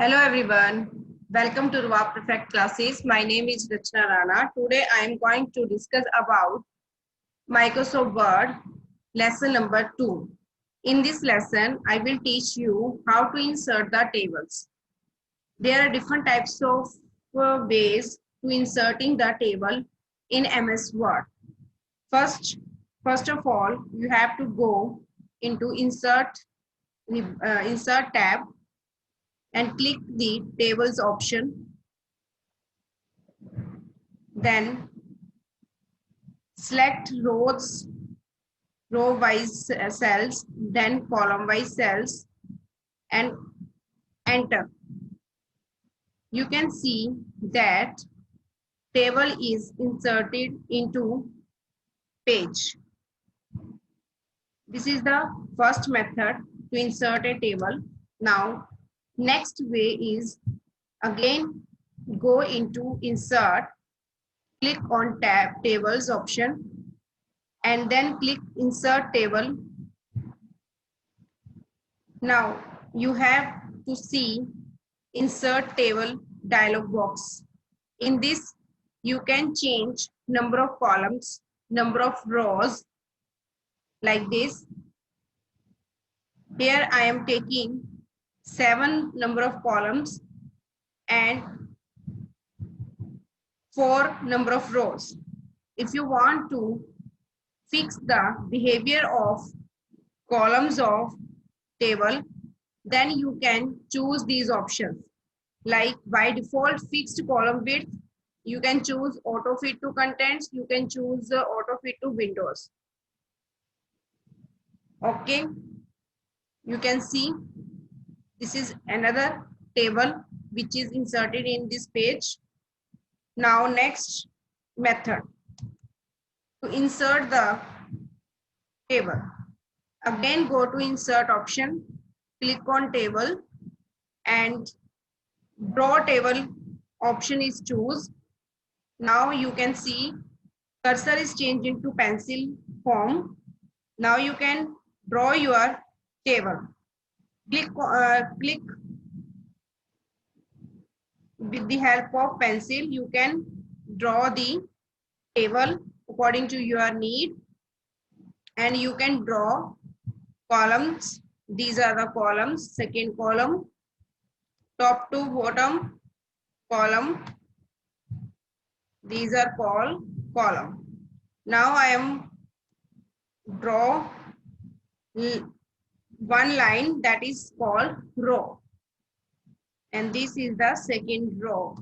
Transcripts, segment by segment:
Hello everyone. Welcome to Ruwa Perfect classes. My name is Rachna Rana. Today I am going to discuss about Microsoft Word lesson number 2. In this lesson, I will teach you how to insert the tables. There are different types of ways to inserting the table in MS Word. First of all, you have to go into insert tab and click the tables option. Then select row wise cells, then column wise cells and enter. You can see that table is inserted into page. This is the first method to insert a table. Now, next way is again go into insert, click on tab tables option and then click insert table. Now you have to see insert table dialog box. In this, you can change number of columns, number of rows like this. Here I am taking 7 number of columns and 4 number of rows. If you want to fix the behavior of columns of table, then you can choose these options. Like by default fixed column width, you can choose auto fit to contents, you can choose auto fit to windows. Okay, you can see this is another table which is inserted in this page. Now next method to insert the table. Again go to insert option, click on table and draw table option is choose. Now you can see cursor is changed into pencil form. Now you can draw your table. Click with the help of pencil. You can draw the table according to your need, and you can draw columns. These are the columns. Second column, top to bottom column. These are called column. Now I am draw one line that is called row, and this is the second row.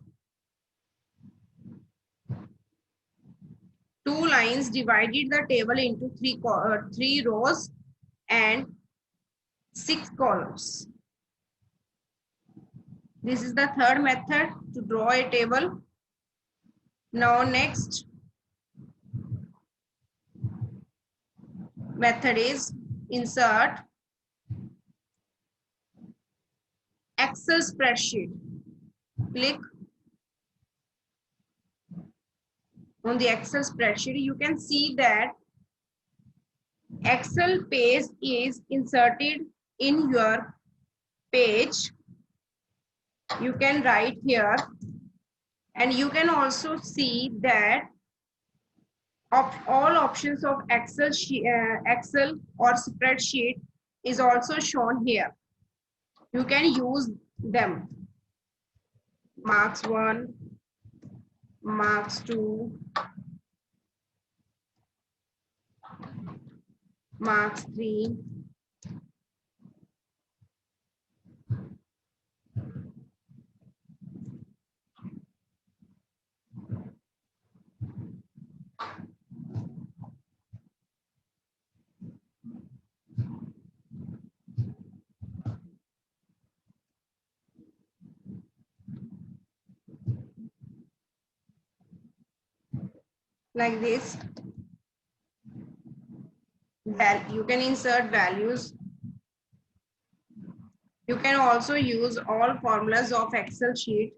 Two lines divided the table into three rows and 6 columns. This is the third method to draw a table. Now next method is insert Excel spreadsheet. Click on the Excel spreadsheet. You can see that Excel page is inserted in your page. You can write here, and you can also see that all options of Excel or spreadsheet is also shown here. You can use them. Marks 1, marks 2, marks 3. Like this. You can insert values. You can also use all formulas of Excel sheet.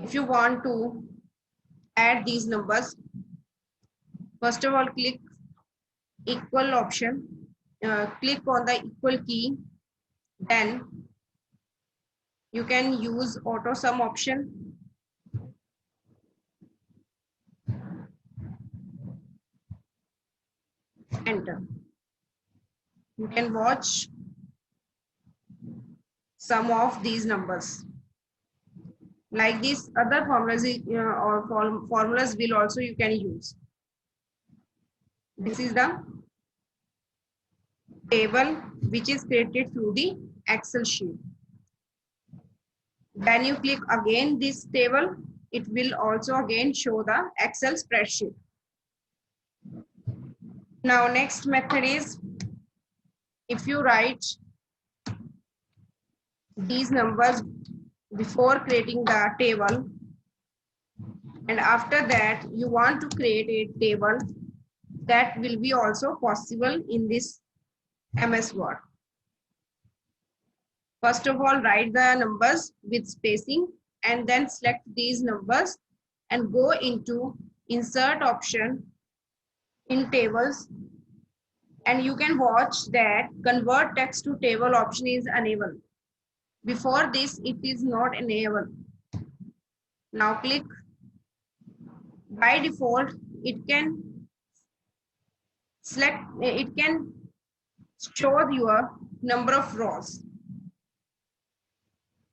If you want to add these numbers, First of all, click equal option. Click on the equal key. Then you can use auto sum option. Enter. You can watch some of these numbers. Like this, other formulas or formulas will also you can use. This is the table which is created through the Excel sheet. When you click again this table, it will also again show the Excel spreadsheet. Now next method is, if you write these numbers before creating the table, and after that you want to create a table, that will be also possible in this MS Word. First of all, write the numbers with spacing and then select these numbers and go into insert option in tables, and you can watch that convert text to table option is enabled. Before this, it is not enabled. Now click. By default, it can select, it can show your number of rows.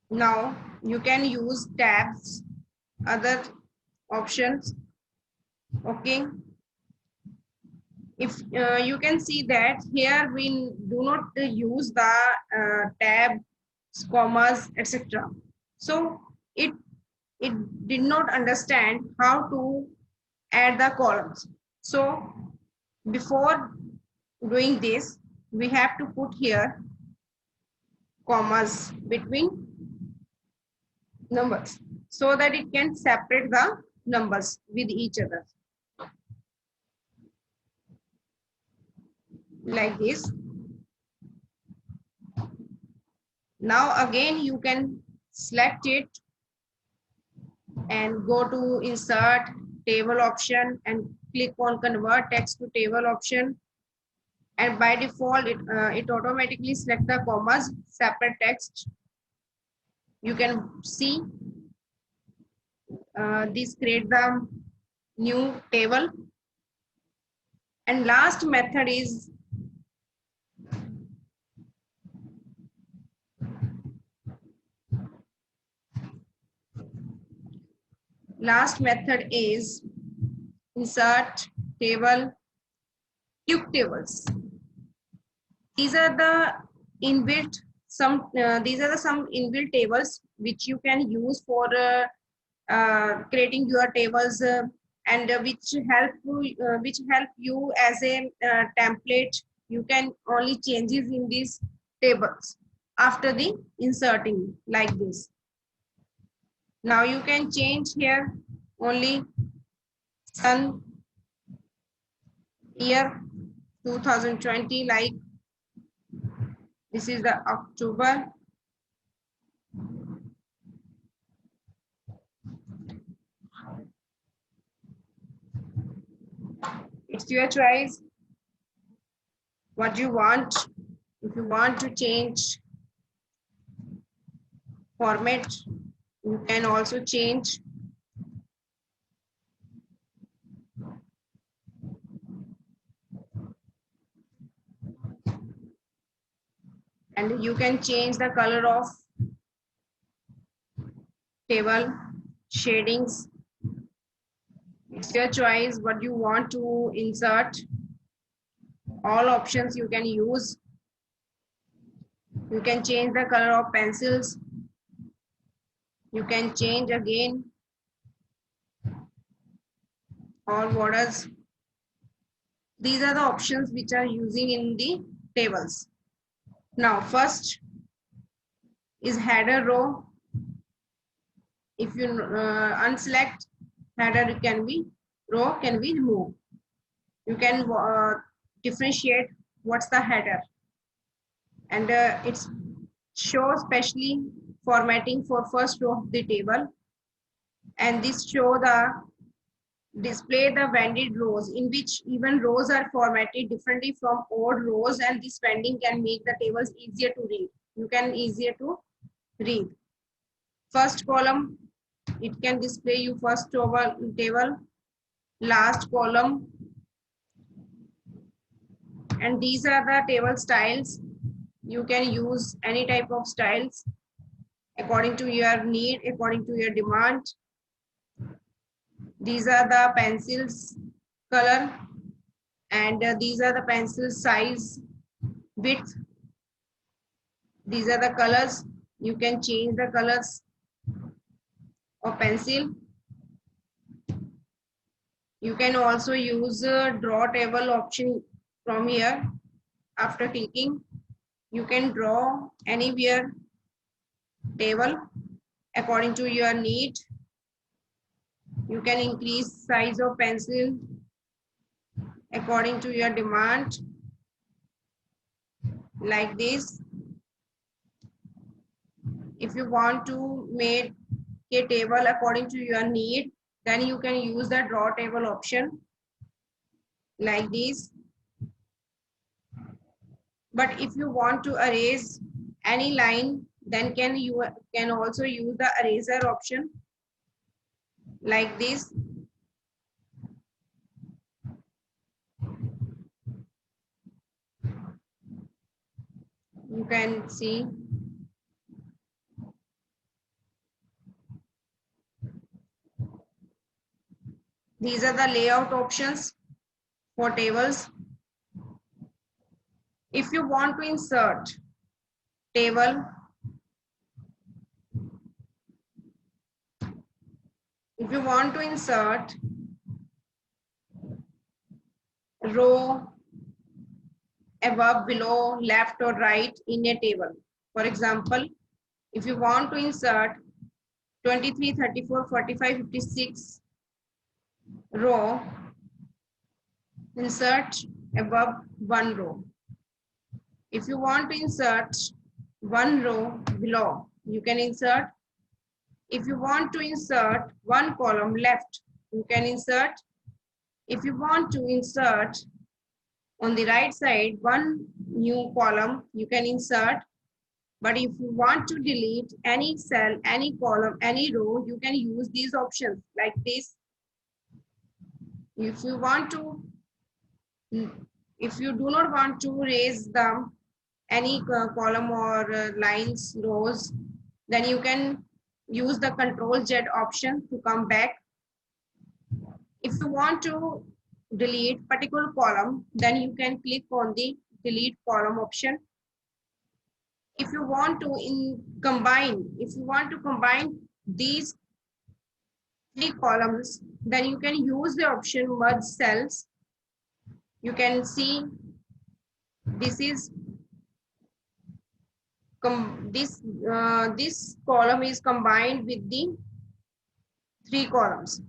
Now you can use tabs, other options. Okay. If you can see that here we do not use the tabs, commas, etc. So it did not understand how to add the columns. So before doing this, we have to put here commas between numbers so that it can separate the numbers with each other. Like this. Now again you can select it and go to insert table option and click on convert text to table option, and by default it automatically select the commas, separate text. You can see this create the new table. And last method is insert table, quick tables. These are the inbuilt some inbuilt tables which you can use for creating your tables and which help you as a template. You can only changes in these tables after the inserting like this. Now you can change here only sun year 2020, like this is the October. It's your choice what you want. If you want to change format, you can also change. And you can change the color of table, shadings. It's your choice what you want to insert. All options you can use. You can change the color of pencils. You can change again all borders. These are the options which are using in the tables. Now first is header row. If you unselect header, row can be removed. You can differentiate what's the header, and it's show specially formatting for first row of the table, and this show the display the vended rows in which even rows are formatted differently from odd rows, and this vending can make the tables easier to read. You can easier to read. First column, it can display you first table, last column, and these are the table styles. You can use any type of styles according to your need, according to your demand. These are the pencils color, and these are the pencil size, width. These are the colors. You can change the colors of pencil. You can also use draw table option from here. After clicking, you can draw anywhere table according to your need. You can increase size of pencil according to your demand, like this. If you want to make a table according to your need, then you can use the draw table option like this. But if you want to erase any line, then you can also use the eraser option like this. You can see these are the layout options for tables. If you want to insert table, if you want to insert row above, below, left or right in a table. For example, if you want to insert 23, 34, 45, 56 row, insert above one row. If you want to insert one row below, you can insert. If you want to insert one column left, you can insert. If you want to insert on the right side one new column, you can insert. But if you want to delete any cell, any column, any row, you can use these options like this. If you want to, if you do not want to raise the any column or lines, rows, then you can use the Control Z option to come back. If you want to delete particular column, then you can click on the delete column option. If you want to combine these three columns, then you can use the option merge cells. You can see this is this column is combined with the three columns.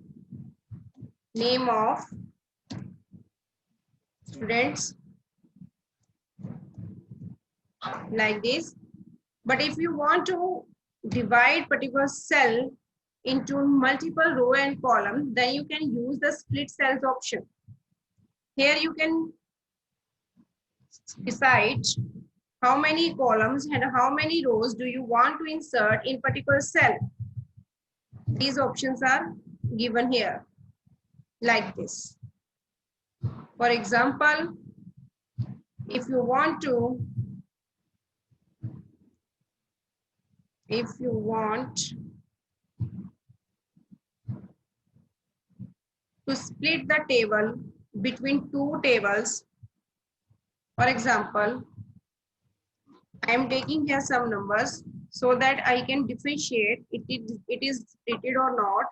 Name of students, like this. But if you want to divide particular cell into multiple row and column, then you can use the split cells option. Here you can decide how many columns and how many rows do you want to insert in particular cell. These options are given here like this. For example, if you want to split the table between two tables, for example, I am taking here some numbers so that I can differentiate it is splitted or not.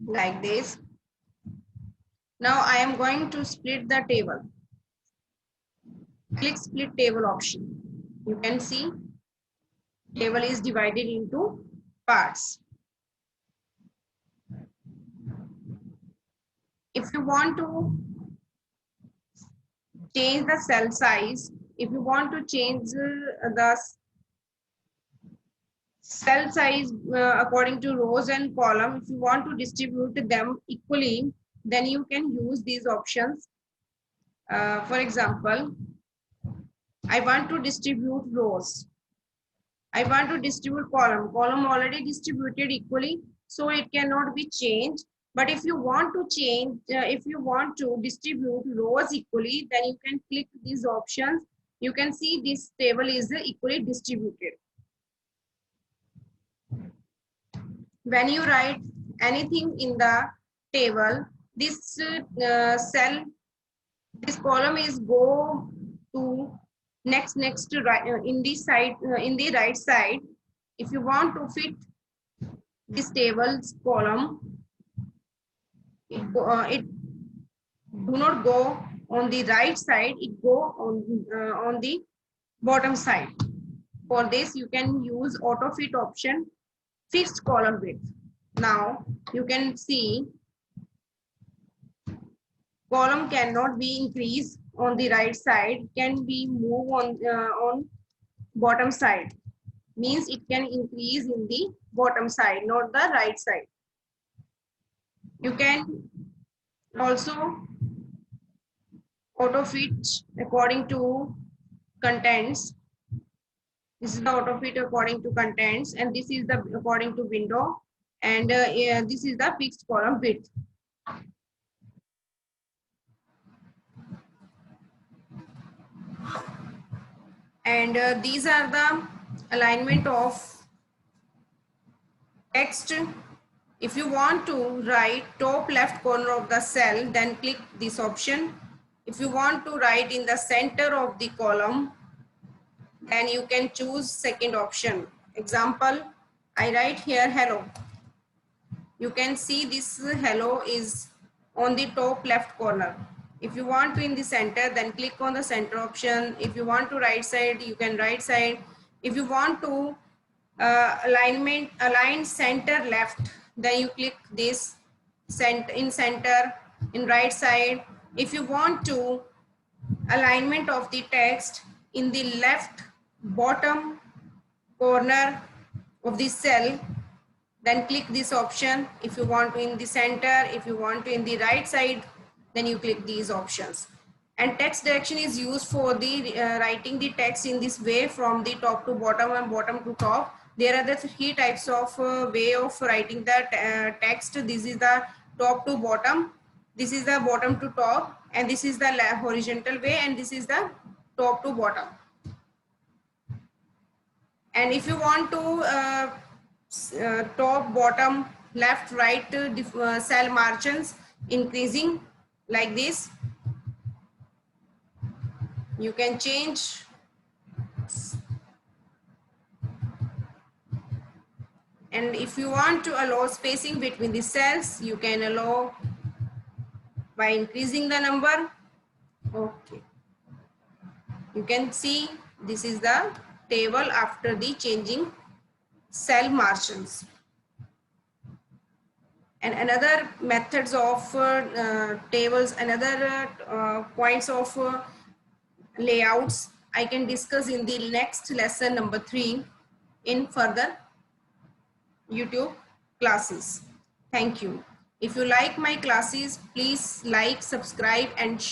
Like this. Now I am going to split the table. Click split table option. You can see table is divided into parts. If you want to change the cell size, if you want to change the cell size according to rows and column, if you want to distribute them equally, then you can use these options. For example, I want to distribute rows. I want to distribute column. Column already distributed equally, so it cannot be changed. But if you want to change, if you want to distribute rows equally, then you can click these options. You can see this table is equally distributed. When you write anything in the table, this cell, this column is go to next to right in this side, in the right side. If you want to fit this table's column, it do not go on the right side, it go on the bottom side. For this you can use auto fit option, fixed column width. Now you can see column cannot be increased on the right side, can be moved on bottom side, means it can increase in the bottom side, not the right side. You can also auto fit according to contents. This is the auto fit according to contents, and this is the according to window, and yeah, this is the fixed column width. And these are the alignment of text. If you want to write top left corner of the cell, then click this option. If you want to write in the center of the column, then you can choose second option. Example, I write here hello. You can see this hello is on the top left corner. If you want to in the center, then click on the center option. If you want to right side, you can right side. If you want to align center left, then you click this center in right side. If you want to alignment of the text in the left bottom corner of the cell, then click this option. If you want to in the center, if you want to in the right side, then you click these options. And text direction is used for the writing the text in this way, from the top to bottom and bottom to top. There are the three types of way of writing the text. This is the top to bottom, this is the bottom to top, and this is the horizontal way, and this is the top to bottom. And if you want to top, bottom, left, right cell margins increasing like this, you can change. And if you want to allow spacing between the cells, you can allow by increasing the number. Okay, you can see this is the table after the changing cell margins. And another methods of tables, another points of layouts I can discuss in the next lesson number 3 in further YouTube classes. Thank you. If you like my classes, please like, subscribe and share.